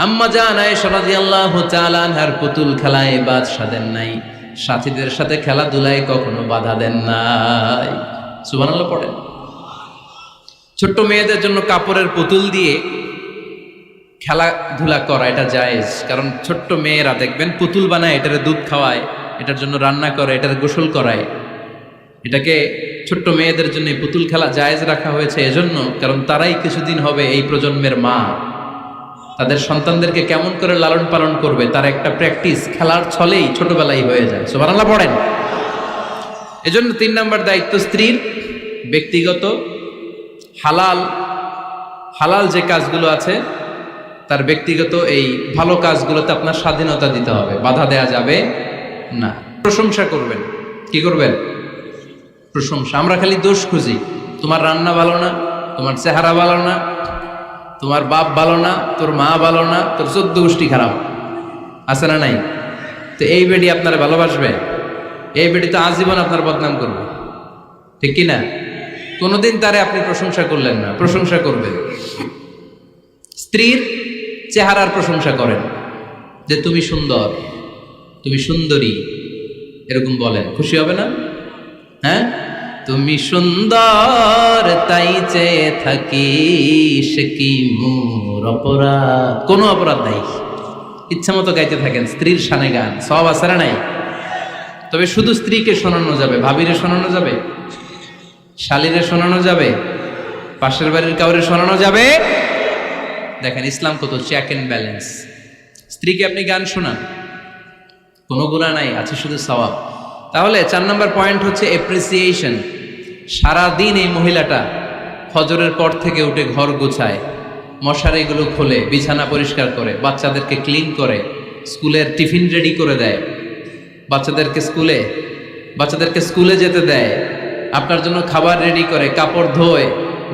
আম্মা জান আয়েশা রাদিয়াল্লাহু তাআলা আনহার পুতুল খেলায় বাদশা দেন নাই, সাথীদের সাথে খেলাধুলায় কখনো বাধা দেন নাই। সুবহানাল্লাহ পড়েন। ছোট্ট মেয়েদের জন্য কাপড়ের পুতুল দিয়ে খেলাধুলা করা এটা জায়েজ, কারণ ছোট্ট মেয়েরা দেখবেন পুতুল বানায়, এটারে দুধ খাওয়ায়, এটার জন্য রান্না করে, এটার গোসল করায়। এটাকে ছোট্ট মেয়েদের জন্য পুতুল খেলা জায়েজ রাখা হয়েছে এজন্য, কারণ তারাই কিছুদিন হবে এই প্রজন্মের মা। তাদের সন্তানদেরকে কেমন করে লালন পালন করবে তার একটা প্র্যাকটিস খেলার ছলেই ছোটবেলায় হয়ে যায়। সুবহানাল্লাহ পড়েন। এজন্য 3 নম্বর দায়িত্ব স্ত্রীর ব্যক্তিগত হালাল যে কাজগুলো আছে তার ব্যক্তিগত এই ভালো কাজগুলোতে আপনার স্বাধীনতা দিতে হবে, বাধা দেয়া যাবে না। প্রশংসা করবেন। কি করবেন? প্রশংসা। আমরা খালি দোষ খুঁজি, তোমার রান্না ভালো না, তোমার চেহারা ভালো না, তোমার বাপ ভালো না, তোর মা ভালো না, তোর 14 গোষ্ঠী খারাপ, আছে না নাই? তো এই বেডি আপনারা ভালোবাসবে? এই বেডি তো আজীবন আপনার বদনাম করবে, ঠিক কি না? কোনোদিন তারে আপনি প্রশংসা করলেন না, প্রশংসা করবেন। স্ত্রীর চেহারার প্রশংসা করেন, যে তুমি সুন্দর, তুমি সুন্দরী, এরকম বলেন, খুশি হবে না? হ্যাঁ, তুমি সুন্দর তাই চেয়ে থাকি, সে কি মোর অপরাধ? কোনো অপরাধ নাই, ইচ্ছা মতো গাইতে থাকেন স্ত্রীর শানে গান, সব আছে না নাই? তবে শুধু স্ত্রীকে শোনানো যাবে, ভাবিরে শোনানো যাবে, শালীরে শোনানো যাবে, পাশের বাড়ির কাউরে শোনানো যাবে? দেখেন ইসলাম কত চেক এন্ড ব্যালেন্স। স্ত্রীকে আপনি গান শোনান, কোনো গুনাহ নাই, আছে শুধু সওয়াব। তাহলে 4 নম্বর পয়েন্ট হচ্ছে এপ্রিসিয়েশন। সারাদিন এই মহিলাটা ফজরের পর থেকে উঠে ঘর গোছায়, মশারিগুলো খোলে, বিছানা পরিষ্কার করে, বাচ্চাদেরকে ক্লিন করে, স্কুলের টিফিন রেডি করে দেয়, বাচ্চাদেরকে স্কুলে যেতে দেয়, আপনার জন্য খাবার রেডি করে, কাপড় ধোয়,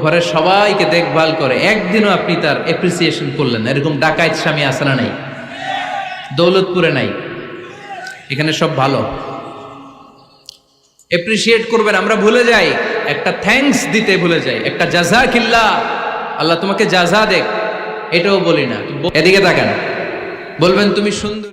ঘরের সবাইকে দেখভাল করে। একদিনও আপনি তার এপ্রিসিয়েশন করলেন না। এরকম ডাকাইত স্বামী আছে না নাই? দৌলতপুরে নাই, এখানে সব ভালো। এপ্রিসিয়েট করবেন। আমরা ভুলে যাই, একটা থ্যাঙ্কস দিতে ভুলে যাই, একটা জাযাকিল্লাহ, আল্লাহ তোমাকে জাযা দেখ, এটাও বলি না। এদিকে তাকান, বলবেন তুমি সুন্দর।